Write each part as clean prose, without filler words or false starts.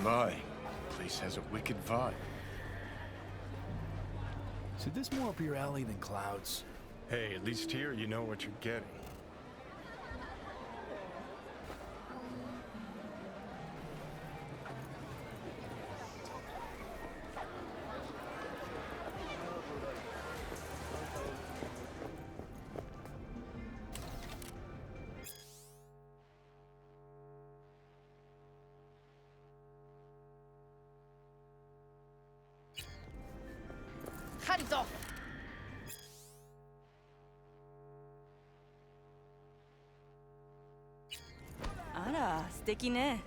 by. Place has a wicked vibe. So this more up your alley than Cloud's? Hey, at least here you know what you're getting. Hands off! Ara, 素敵ね。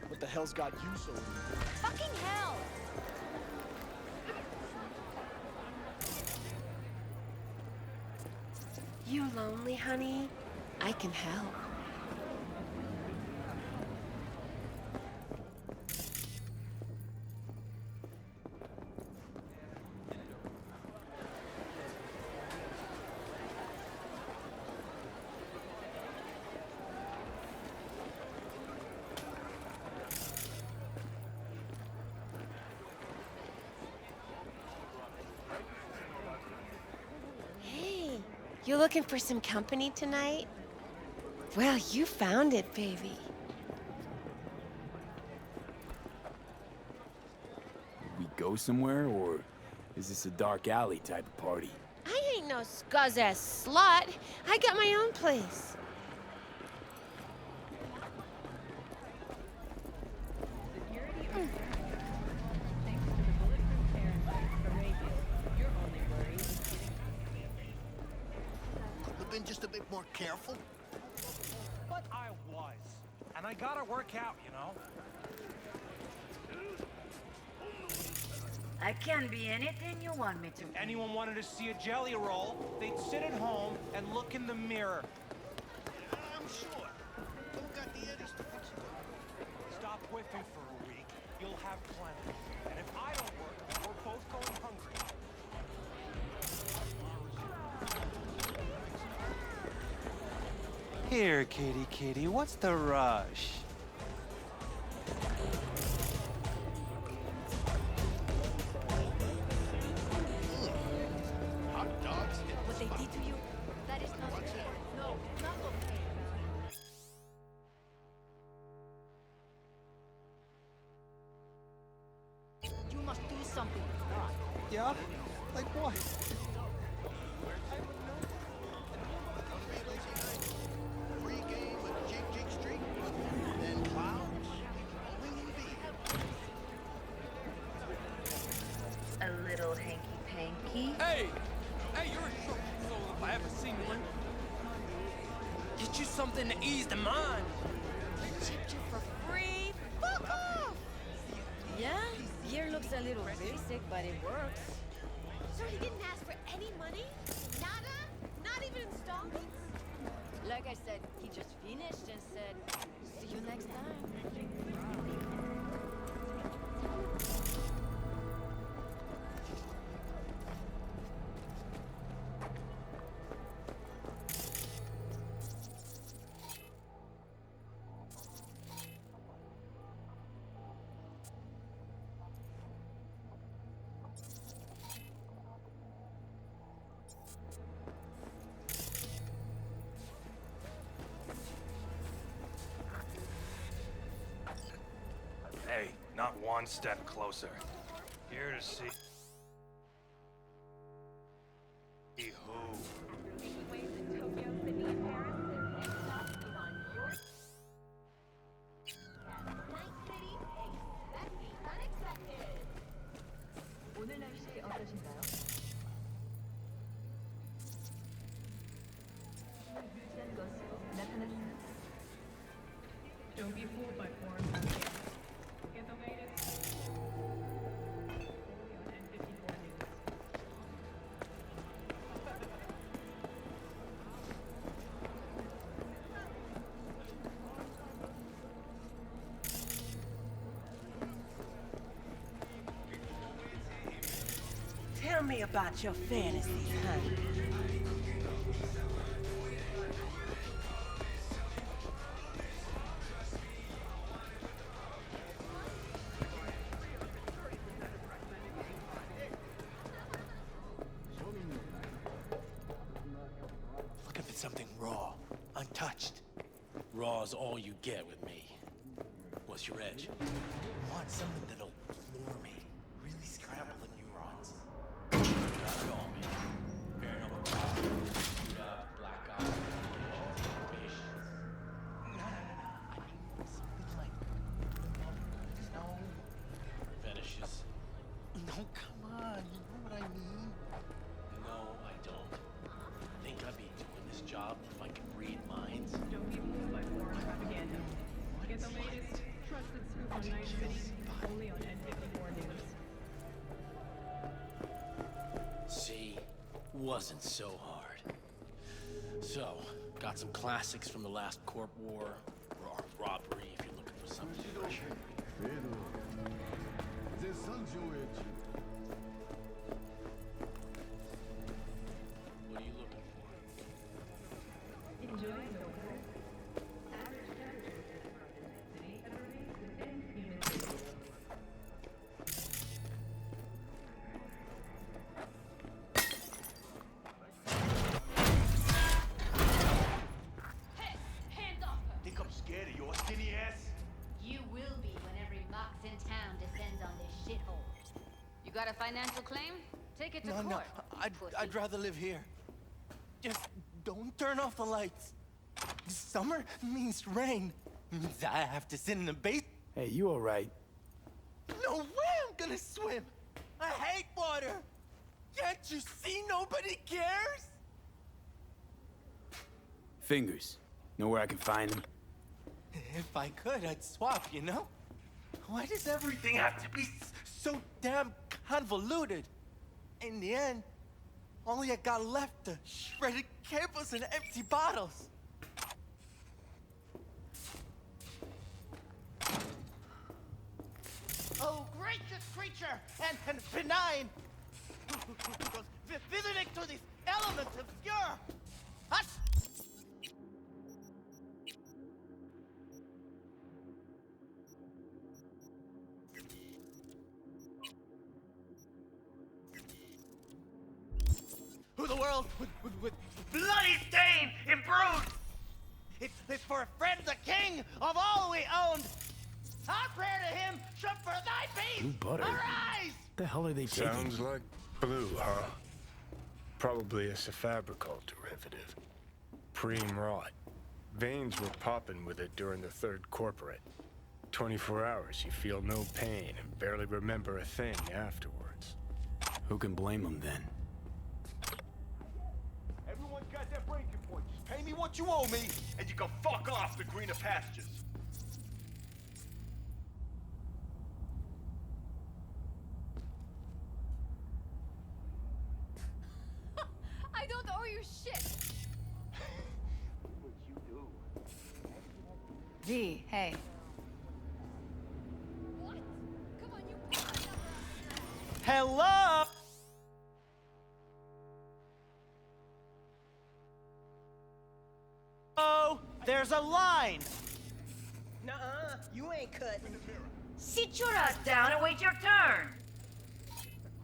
What the hell's got you so... Fucking hell! You lonely, honey? I can help. Hey, you looking for some company tonight? Well, you found it, baby. We go somewhere, or is this a dark alley type of party? I ain't no scuzz-ass slut. I got my own place. Could've been just a bit more careful. But I was. And I gotta work out, you know? I can be anything you want me to be. Anyone wanted to see a jelly roll, they'd sit at home and look in the mirror. I'm sure. Don't got the eddies to fix it. Stop whiffing for a week, you'll have plenty. And if I don't work, we're both going hungry. Here, kitty, what's the rush? Hot dogs hit the What they spot. did to you, that is not okay. No, not okay. You must do something. Yeah? Like what? Free game at Jig Street. Then clouds. Rolling in beer. A little hanky-panky. Hey! Hey, you're a short soul if I ever seen one. Get you something to ease the mind. Chipped you for free? Fuck off! Yeah, beer looks a little basic, but it works. So he didn't ask for any money? Nada? Not even installments? Like I said, he just finished and said, see you next time. Hey, not one step closer. Here to see who. 오늘 날씨 어떠신가요? 유지한 것으로 나타났습니다. Don't be fooled by foreign Get the latest. N54 news. Tell me about your fantasies, honey. Looking for something raw, untouched. Raw's all you get with me. What's your edge? Want something that'll floor me, really scramble the neurons. Not at all, man. Paranormal property, shoot up, black ops, patience. No. I mean something like no fetishes. No, come on. You know what I mean? No, I don't. Think I'd be doing this job if I could read minds? Don't be fooled by foreign propaganda. Get the latest trusted scoop on Night City, only on N54 News. See, wasn't so hard. So, got some classics from the last Corp War, or armed robbery if you're looking for something fresher. What are you looking for? Enjoy the world. Average temperature for Night City and remains within humidity. Hey, hands off her! Think I'm scared of your skinny ass? You will be when every mox in town descends on this shithole. You got a financial claim? Take it to No, court. I'd rather live here. Just don't turn off the lights. Summer means rain. Means I have to sit in the base. Hey, you all right? No way I'm gonna swim. I hate water. Can't you see nobody cares? Fingers. Know where I can find them? If I could, I'd swap, you know? Why does everything have to be so damn convoluted? In the end, only I got left are shredded cables and empty bottles. Oh, gracious creature and benign! Visiting to these elements obscure! Hush! Who the world with bloody stain and bruise! It's for a friend, the king of all we owned! Our prayer to him should for thy peace Blue butter. arise! The hell are they taking? Sounds like blue, huh? Probably a Cefabricol derivative. Preem rot. Veins were popping with it during the third corporate. 24 hours, you feel no pain and barely remember a thing afterwards. Who can blame them then? Everyone's got their breaking point. Just pay me what you owe me, and you can fuck off to greener pastures. I don't owe you shit! What you do? V, hey. What? Come on, you put my number out. Hello? Oh, there's a line! Nuh-uh, you ain't cutting. Sit your ass down and wait your turn.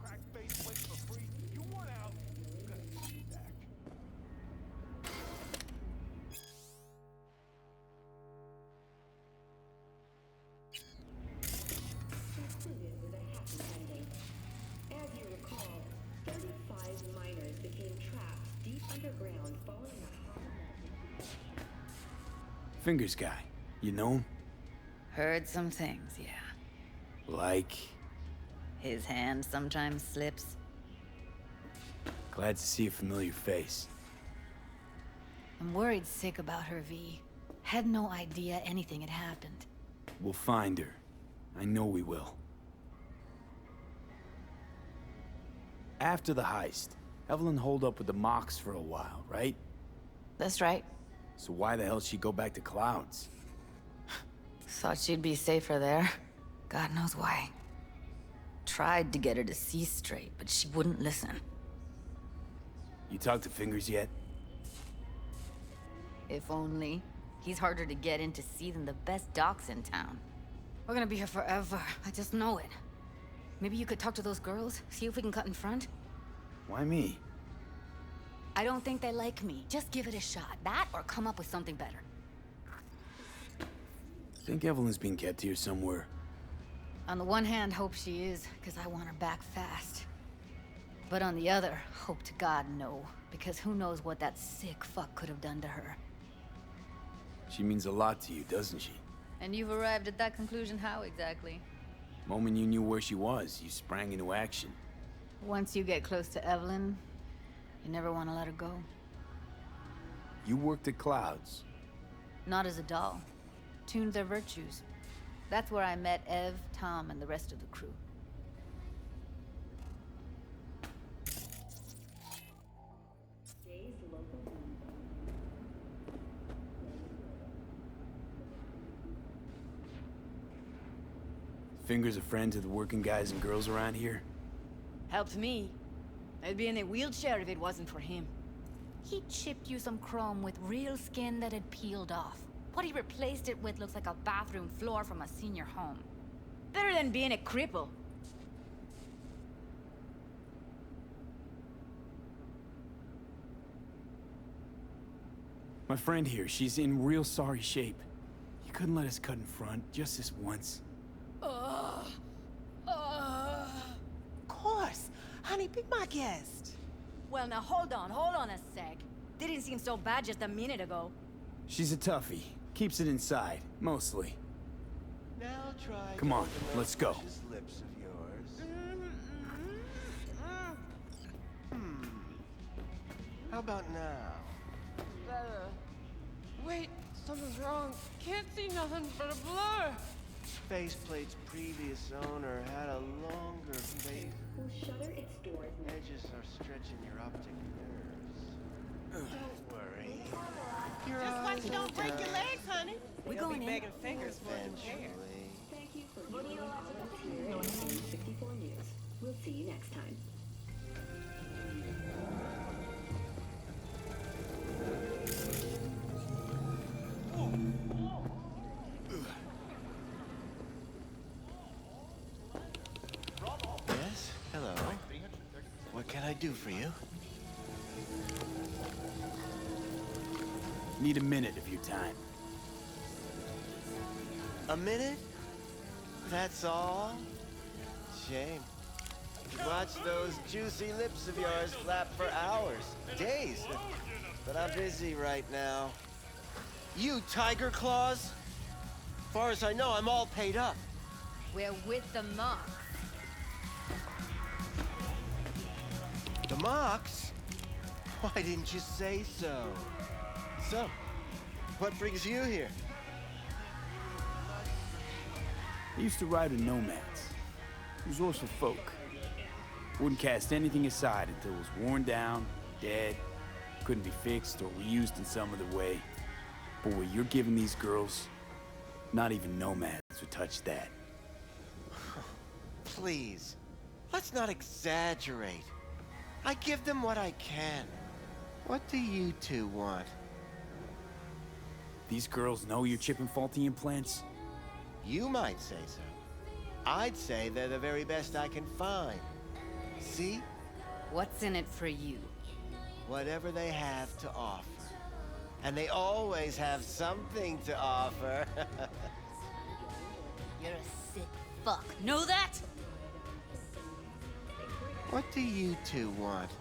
Crack face went for free. You want out? You gotta see back. Concluded with a happy ending. As you recall, 35 miners became trapped deep underground following a high Fingers guy. You know him? Heard some things, yeah. Like... His hand sometimes slips. Glad to see a familiar face. I'm worried sick about her, V. Had no idea anything had happened. We'll find her. I know we will. After the heist, Evelyn holed up with the Mox for a while, right? That's right. So why the hell she go back to Clouds? Thought she'd be safer there. God knows why. Tried to get her to see straight, but she wouldn't listen. You talked to Fingers yet? If only. He's harder to get in to see than the best docs in town. We're gonna be here forever. I just know it. Maybe you could talk to those girls, see if we can cut in front? Why me? I don't think they like me. Just give it a shot. That or come up with something better. Think Evelyn's being kept here somewhere. On the one hand, hope she is, because I want her back fast. But on the other, hope to God no, because who knows what that sick fuck could have done to her. She means a lot to you, doesn't she? And you've arrived at that conclusion how exactly? Moment you knew where she was, you sprang into action. Once you get close to Evelyn, you never want to let her go. You worked at Clouds. Not as a doll. Tuned their virtues. That's where I met Ev, Tom, and the rest of the crew. Fingers a friend to the working guys and girls around here? Helped me. I'd be in a wheelchair if it wasn't for him. He chipped you some chrome with real skin that had peeled off. What he replaced it with looks like a bathroom floor from a senior home. Better than being a cripple. My friend here, she's in real sorry shape. You couldn't let us cut in front, just this once. Of course. Honey, be my guest. Well, now hold on a sec. Didn't seem so bad just a minute ago. She's a toughie. Keeps it inside, mostly. Now try. Come on, let's go. Precious lips of yours. How about now? Better. Wait, something's wrong. Can't see nothing but a blur. Faceplate's previous owner had a longer face. Will shutter its doors now. Edges are stretching your optic nerves. Don't worry. Your Just eyes watch you don't will break your die legs, honey. We They'll going be in? begging fingers for it. eventually. Thank you for joining us here at 64 News. We'll see you next time. Yes? Hello. What can I do for you? Need a minute of your time. A minute? That's all? Shame. Watch those juicy lips of yours flap for hours, days. But I'm busy right now. You Tiger Claws? Far as I know, I'm all paid up. We're with the Mox. The Mox? Why didn't you say so? So, what brings you here? I used to ride with nomads. Resourceful folk. Wouldn't cast anything aside until it was worn down, dead, couldn't be fixed or reused in some other way. But what you're giving these girls, not even nomads would touch that. Please, let's not exaggerate. I give them what I can. What do you two want? These girls know you're chipping faulty implants? You might say so. I'd say they're the very best I can find. See? What's in it for you? Whatever they have to offer. And they always have something to offer. You're a sick fuck. Know that? What do you two want?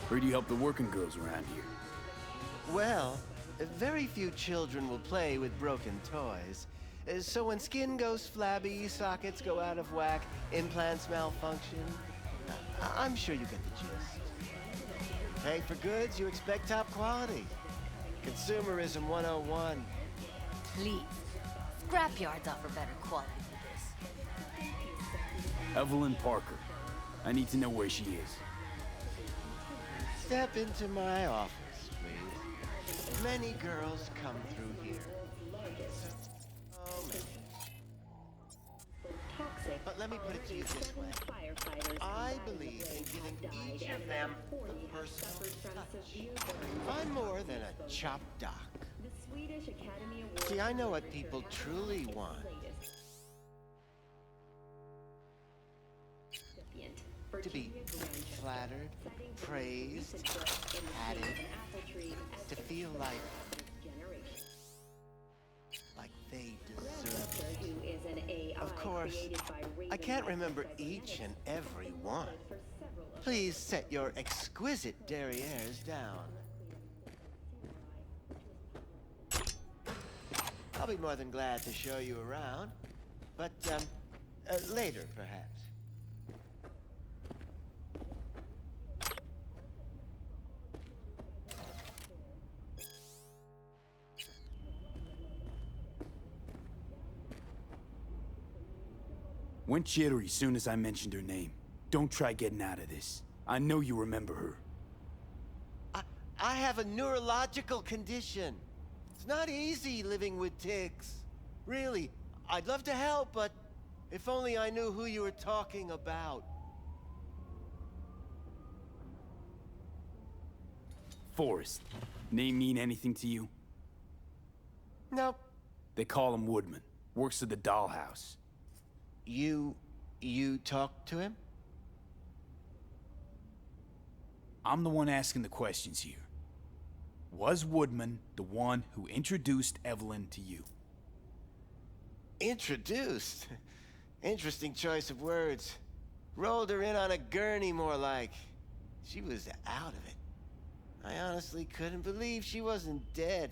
Heard you help the working girls around here. Well, very few children will play with broken toys. So when skin goes flabby, sockets go out of whack, implants malfunction, I'm sure you get the gist. Pay for goods, you expect top quality. Consumerism 101. Please. Scrapyards offer better quality than this. Evelyn Parker. I need to know where she is. Step into my office, please. Many girls come through here. Toxic. But let me put it to you this way. Firefighter I believe in giving each of them a personal touch. I'm more than a chop doc. See, I know what people truly want. To be flattered, praised, patted, to feel like they deserve it. Of course, I can't remember each and every one. Please set your exquisite derrieres down. I'll be more than glad to show you around, but later, perhaps. Went jittery soon as I mentioned her name. Don't try getting out of this. I know you remember her. I have a neurological condition. It's not easy living with tics. Really, I'd love to help, but if only I knew who you were talking about. Forrest. Name mean anything to you? Nope. They call him Woodman. Works at the dollhouse. You talked to him? I'm the one asking the questions here. Was Woodman the one who introduced Evelyn to you? Introduced? Interesting choice of words. Rolled her in on a gurney, more like. She was out of it. I honestly couldn't believe she wasn't dead.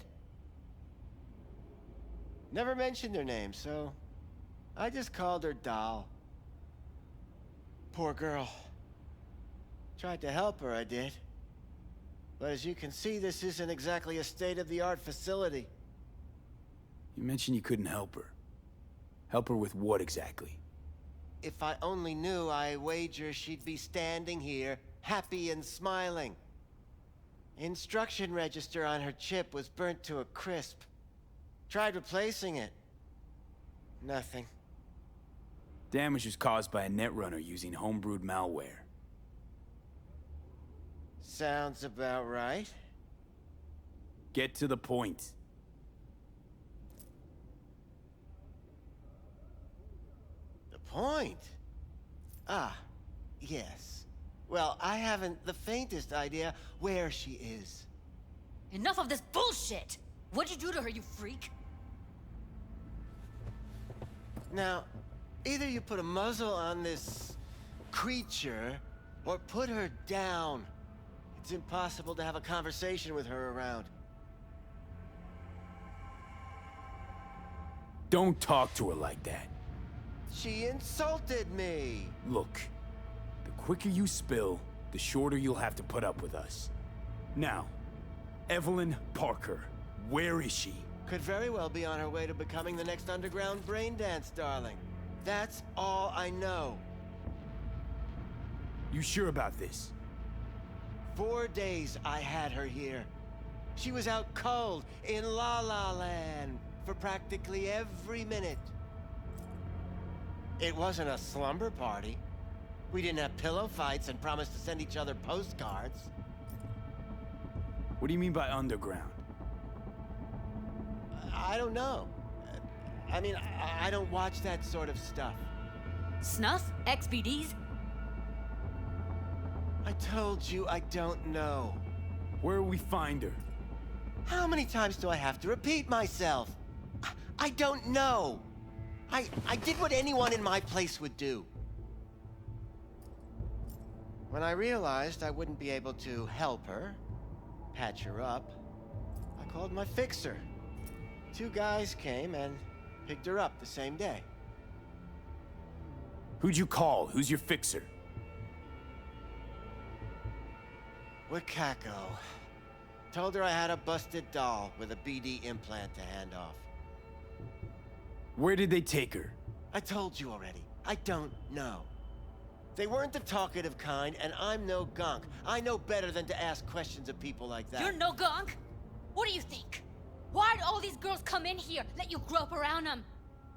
Never mentioned her name, so I just called her Doll. Poor girl. Tried to help her, I did. But as you can see, this isn't exactly a state-of-the-art facility. You mentioned you couldn't help her. Help her with what exactly? If I only knew, I wager she'd be standing here, happy and smiling. Instruction register on her chip was burnt to a crisp. Tried replacing it. Nothing. Damage was caused by a netrunner using homebrewed malware. Sounds about right. Get to the point. The point? Ah, yes. Well, I haven't the faintest idea where she is. Enough of this bullshit! What'd you do to her, you freak? Now, either you put a muzzle on this creature, or put her down. It's impossible to have a conversation with her around. Don't talk to her like that. She insulted me! Look, the quicker you spill, the shorter you'll have to put up with us. Now, Evelyn Parker, where is she? Could very well be on her way to becoming the next underground braindance darling. That's all I know. You sure about this? 4 days I had her here. She was out cold in La La Land for practically every minute. It wasn't a slumber party. We didn't have pillow fights and promised to send each other postcards. What do you mean by underground? I don't know. I mean, I don't watch that sort of stuff. Snuff? XBDs? I told you I don't know. Where will we find her? How many times do I have to repeat myself? I don't know. I did what anyone in my place would do. When I realized I wouldn't be able to help her, patch her up, I called my fixer. 2 guys came and picked her up the same day. Who'd you call? Who's your fixer? Wakako. Told her I had a busted doll with a BD implant to hand off. Where did they take her? I told you already. I don't know. They weren't the talkative kind, and I'm no gunk. I know better than to ask questions of people like that. You're no gunk? What do you think? Why'd all these girls come in here, let you grope around them?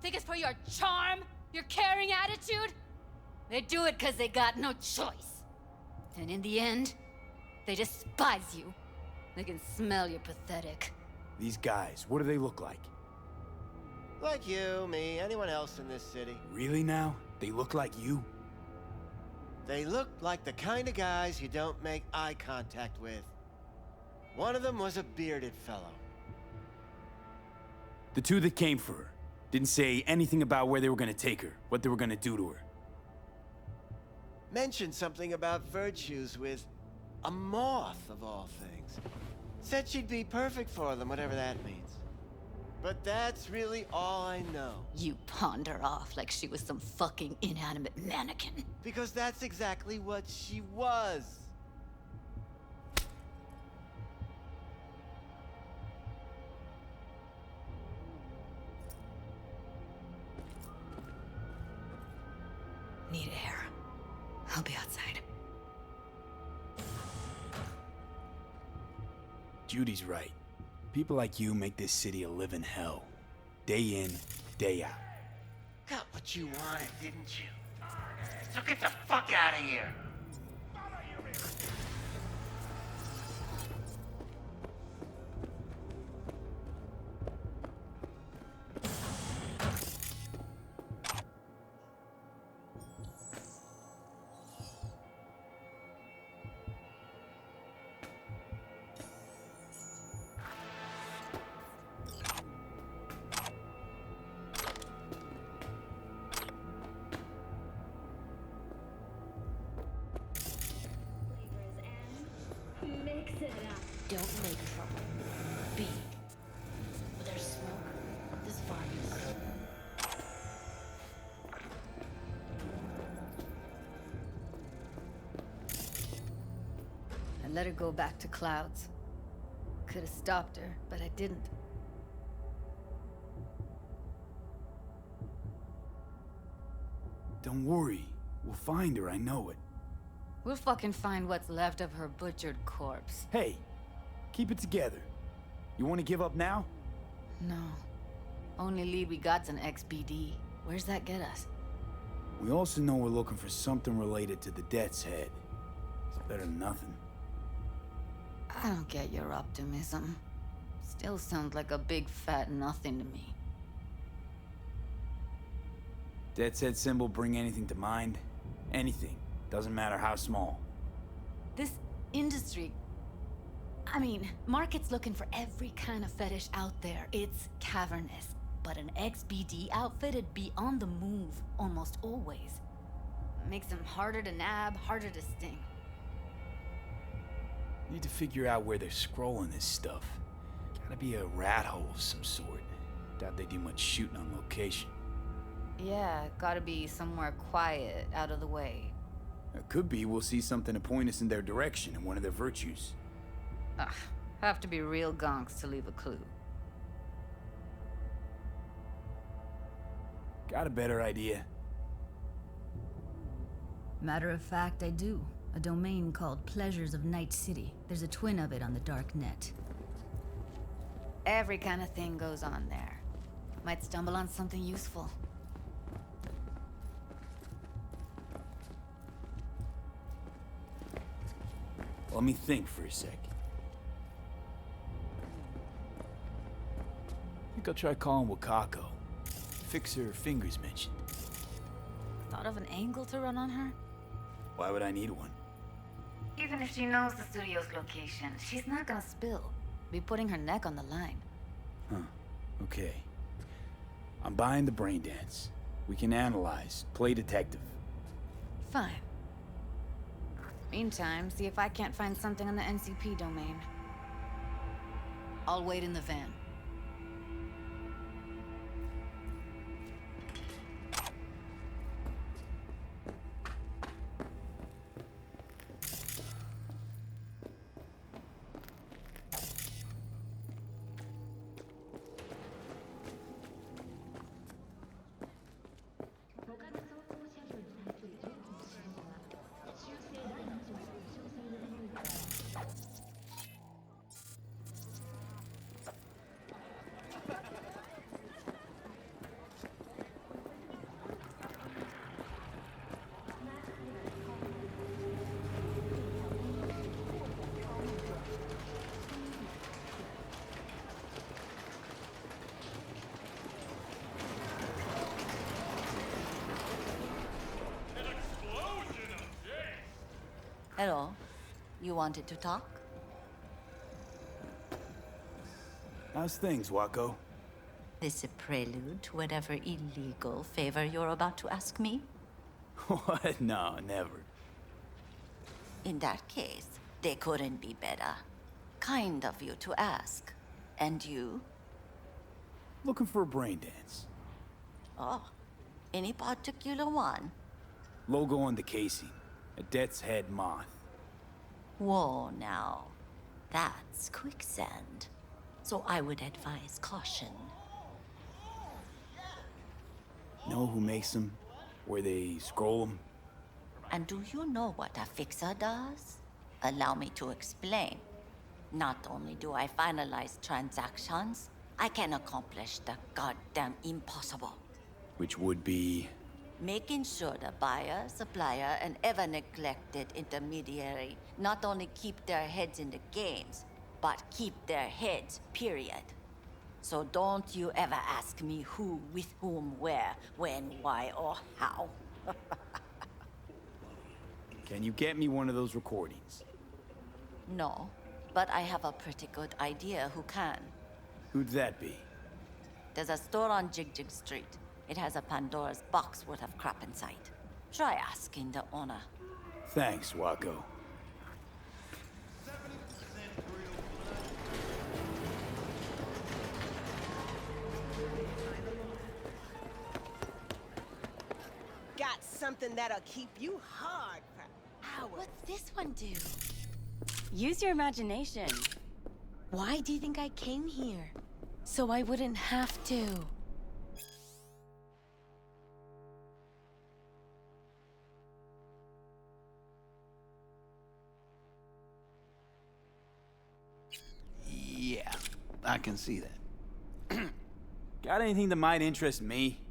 Think it's for your charm? Your caring attitude? They do it because they got no choice. And in the end, they despise you. They can smell you're pathetic. These guys, what do they look like? Like you, me, anyone else in this city. Really now? They look like you? They look like the kind of guys you don't make eye contact with. One of them was a bearded fellow. The two that came for her didn't say anything about where they were gonna take her, what they were gonna do to her. Mentioned something about virtues with a moth, of all things. Said she'd be perfect for them, whatever that means. But that's really all I know. You pawned her off like she was some fucking inanimate mannequin. Because that's exactly what she was. Need air. I'll be outside. Judy's right. People like you make this city a living hell. Day in, day out. Got what you wanted, didn't you? So get the fuck out of here! Mix it up. Don't make trouble. B. There's smoke. This virus. I let her go back to Clouds. Could have stopped her, but I didn't. Don't worry. We'll find her, I know it. We'll fucking find what's left of her butchered corpse. Hey, keep it together. You want to give up now? No. Only lead we got's an XBD. Where's that get us? We also know we're looking for something related to the Death's Head. It's better than nothing. I don't get your optimism. Still sounds like a big fat nothing to me. Death's Head symbol bring anything to mind? Anything. Doesn't matter how small. This industry... I mean, market's looking for every kind of fetish out there. It's cavernous. But an XBD outfit'd be on the move, almost always. Makes them harder to nab, harder to sting. Need to figure out where they're scrolling this stuff. Gotta be a rat hole of some sort. Doubt they do much shooting on location. Yeah, gotta be somewhere quiet, out of the way. It could be we'll see something to point us in their direction and one of their virtues. Ugh, have to be real gonks to leave a clue. Got a better idea? Matter of fact, I do. A domain called Pleasures of Night City. There's a twin of it on the dark net. Every kind of thing goes on there. Might stumble on something useful. Let me think for a sec. Think I'll try calling Wakako. Fix her fingers mentioned. Thought of an angle to run on her? Why would I need one? Even if she knows the studio's location, she's not gonna spill. Be putting her neck on the line. Huh. Okay. I'm buying the brain dance. We can analyze, play detective. Fine. Meantime, see if I can't find something on the NCP domain. I'll wait in the van. You wanted to talk? How's things, Wako? This a prelude to whatever illegal favor you're about to ask me? What? No, never. In that case, they couldn't be better. Kind of you to ask. And you? Looking for a brain dance. Oh, any particular one? Logo on the casing. A death's head moth. Whoa, now. That's quicksand. So I would advise caution. Know who makes them? Where they scroll them? And do you know what a fixer does? Allow me to explain. Not only do I finalize transactions, I can accomplish the goddamn impossible. Which would be... Making sure the buyer, supplier, and ever-neglected intermediary not only keep their heads in the games, but keep their heads, period. So don't you ever ask me who, with whom, where, when, why, or how. Can you get me one of those recordings? No, but I have a pretty good idea who can. Who'd that be? There's a store on Jig Jig Street. It has a Pandora's box worth of crap inside. Try asking the owner. Thanks, Wako. Got something that'll keep you hard for hours. What's this one do? Use your imagination. Why do you think I came here? So I wouldn't have to. Yeah, I can see that. Got anything that might interest me?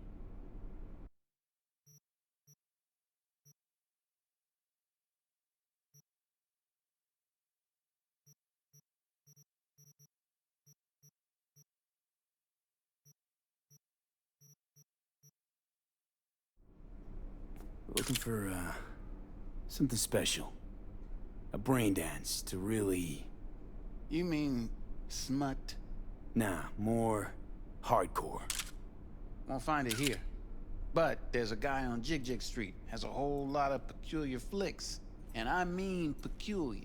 Looking for, something special. A brain dance to really... You mean smut? Nah, more hardcore. Won't find it here. But there's a guy on Jig Jig Street, has a whole lot of peculiar flicks. And I mean peculiar.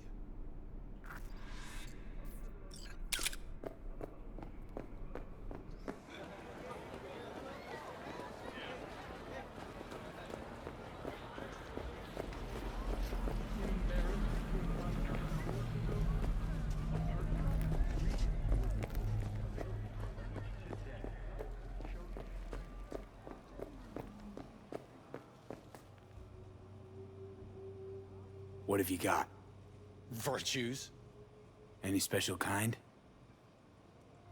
What have you got? Virtues? Any special kind?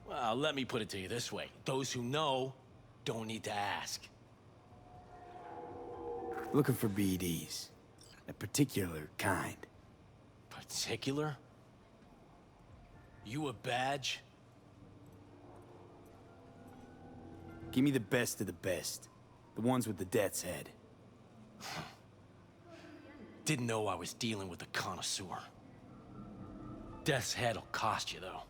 Well, let me put it to you this way. Those who know don't need to ask. Looking for BDs. A particular kind. Particular? You a badge? Give me the best of the best. The ones with the death's head. Didn't know I was dealing with a connoisseur. Death's head'll cost you, though.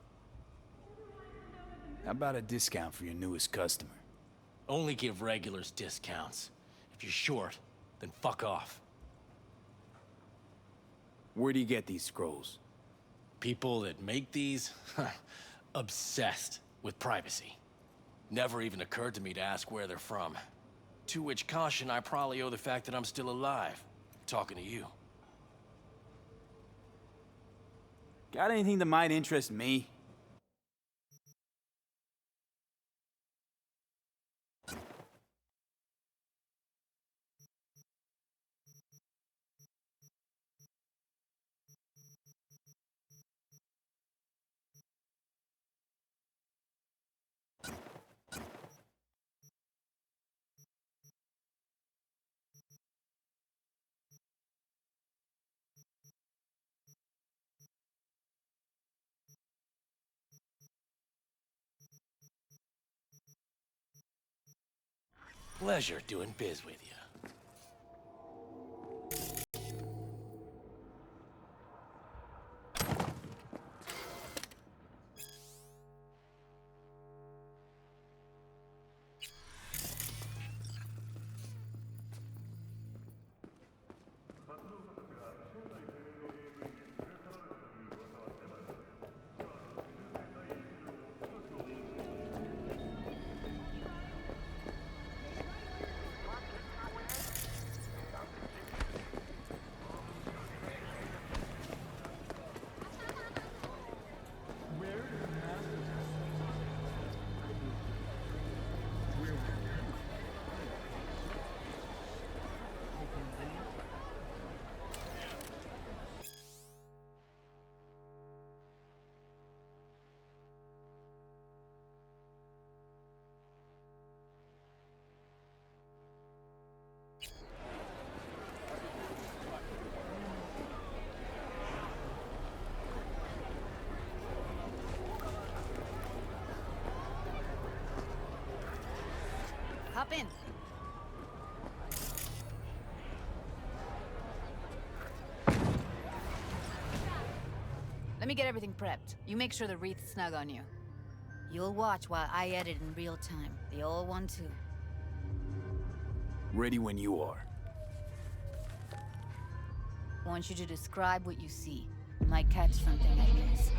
How about a discount for your newest customer? Only give regulars discounts. If you're short, then fuck off. Where do you get these scrolls? People that make these, obsessed with privacy. Never even occurred to me to ask where they're from. To which caution I probably owe the fact that I'm still alive. Talking to you. Got anything that might interest me? Pleasure doing biz with you. Hop in. Let me get everything prepped. You make sure the wreath's snug on you. You'll watch while I edit in real time. The old one, too. Ready when you are. I want you to describe what you see. You might catch something I miss.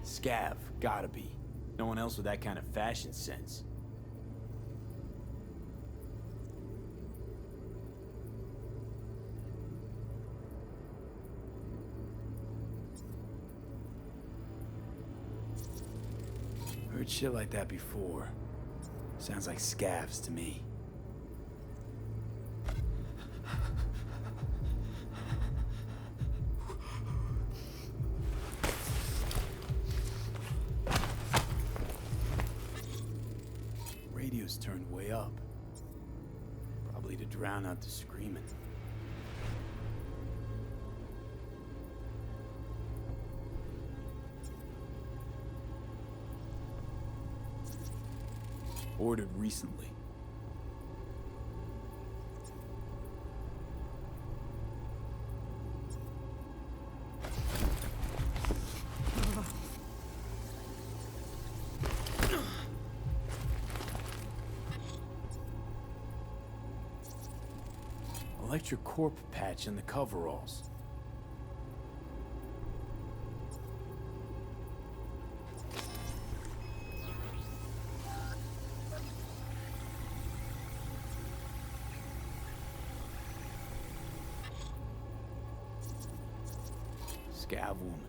Scav, gotta be. No one else with that kind of fashion sense. Heard shit like that before. Sounds like scavs to me. Radio's turned way up. Probably to drown out the screaming. Ordered recently. Electric corp patch in the coveralls. Scav woman.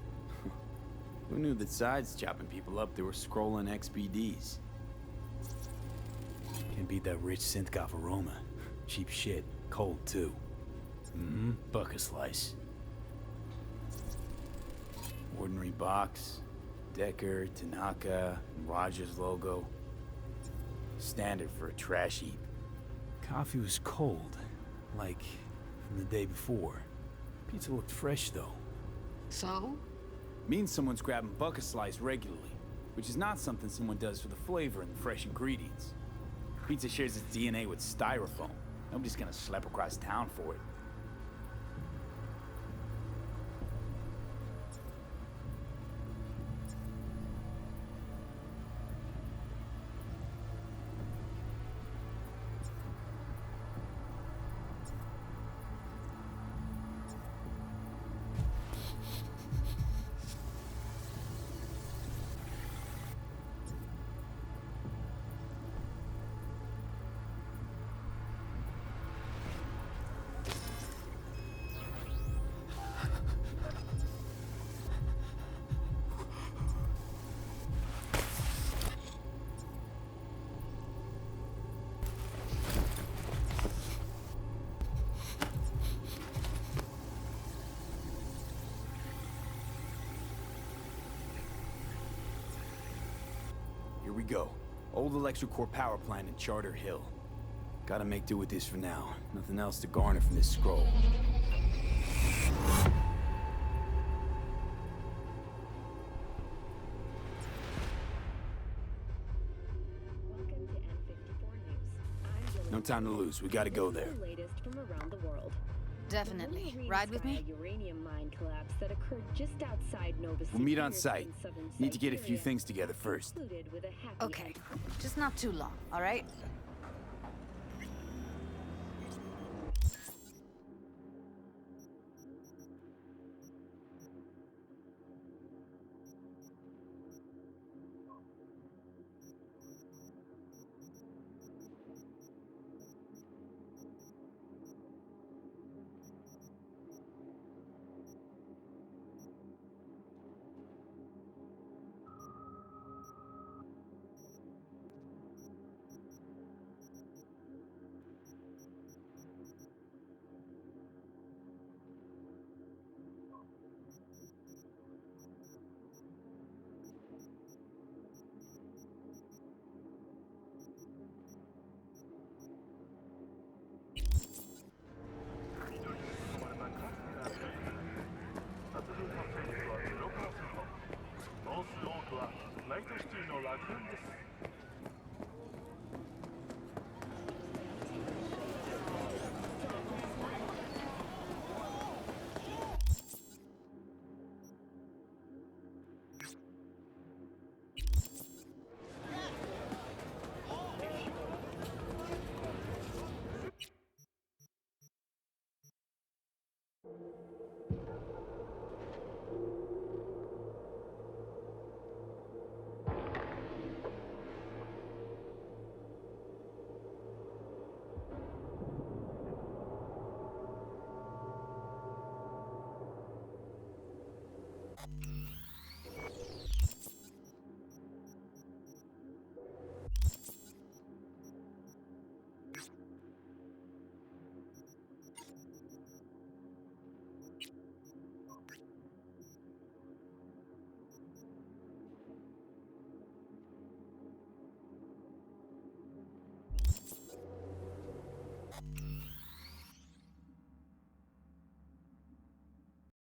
Who knew that sides chopping people up, they were scrolling XBDs? Can't beat that rich synth-goth aroma. Cheap shit. Cold, too. Bucket slice. Ordinary box. Decker, Tanaka, Rogers logo. Standard for a trash heap. Coffee was cold. Like from the day before. Pizza looked fresh, though. So? Means someone's grabbing bucket slice regularly. Which is not something someone does for the flavor and the fresh ingredients. Pizza shares its DNA with styrofoam. Nobody's gonna slap across town for it. Here we go. Old electric-core power plant in Charter Hill. Gotta make do with this for now. Nothing else to garner from this scroll. Welcome to N54 News. I'm No time to lose. We gotta go there. the latest from around the world. Definitely. We're Ride with reading me? about a uranium mine collapse that occurred just outside Nova We'll meet on Security site. in southern Need to get a few Siberia, things together first. concluded with a happy Okay. ending. Just not too long, all right?